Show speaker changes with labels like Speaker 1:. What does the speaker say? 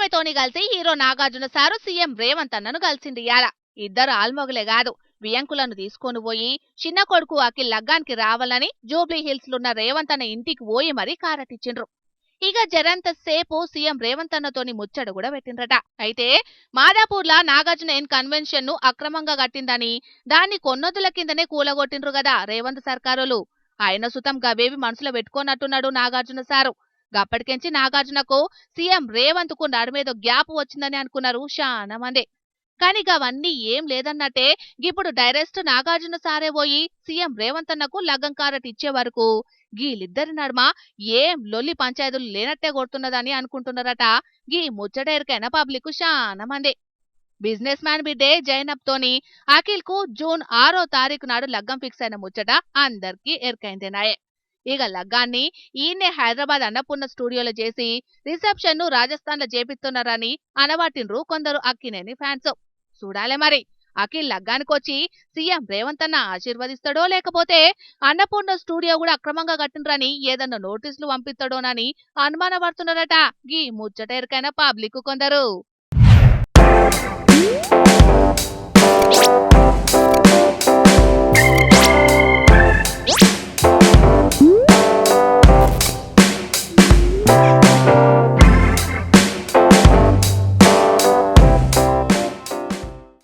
Speaker 1: ఆమెతోని కలిసి hero Nagarjuna sir CM Revanth అన్నను కలిసింది ఇయాల. ఇద్దరు ఆల్మొగలే కాదు, వియంకులను తీసుకొని పోయి చిన్న కొడుకు అఖిల్ లగ్గానికి రావాలని జూబ్లీ హిల్స్ లున్న రేవంత్ అన్న ఇంటికి పోయి మరీ కారటిచ్చిండ్రు. ఇక జరంత సేపు సీఎం రేవంత్ అన్నతోని ముచ్చట కూడా పెట్టిండ్రట. అయితే మాదాపూర్లా నాగార్జున ఎన్ కన్వెన్షన్ ను అక్రమంగా కట్టిందని దాన్ని కొన్నొద్దుల కిందనే కూలగొట్టిండ్రు గదా రేవంత్ సర్కారులు. ఆయన సుతం గవేవి మనసులో పెట్టుకోనట్టున్నాడు నాగార్జున సారు. గప్పటికెంచి నాగార్జునకు సీఎం రేవంత్ కు నడుమేదో గ్యాప్ వచ్చిందని అనుకున్నారు చాలా మంది. కాని గవన్నీ ఏం లేదన్నట్టే ఇప్పుడు డైరెక్ట్ నాగార్జున సారే పోయి సీఎం రేవంత్ అన్నకు లగ్గం కారట్ ఇచ్చే వరకు గీలిద్దరి నడుమ ఏం లొల్లి పంచాయతీలు లేనట్టే కొడుతున్నదని అనుకుంటున్నారట గీ ముచ్చటేరికైన పబ్లిక్ చాలా మంది. బిజినెస్ మ్యాన్ బిడ్డే జైనబ్ తోని అఖిల్ కు జూన్ 6వ తారీఖు నాడు లగ్గం ఫిక్స్ అయిన ముచ్చట అందరికీ ఎరికైందేనాయే. ఇక లగ్గాన్ని ఈయన్నే హైదరాబాద్ అన్నపూర్ణ స్టూడియోలో చేసి రిసెప్షన్ ను రాజస్థాన్ లో చేపిస్తున్నారని అనబట్టిండ్రు కొందరు అక్కినేని ఫ్యాన్స్. చూడాలే మరి అఖిల్ లగ్గానికొచ్చి సీఎం రేవంత్ అన్న ఆశీర్వదిస్తాడో లేకపోతే అన్నపూర్ణ స్టూడియో కూడా అక్రమంగా కట్టిండ్రని ఏదన్నా నోటీసులు పంపిస్తాడోనని అనుమానపడుతున్నారట గీ ముచ్చటేరికైన పబ్లిక్ కొందరు.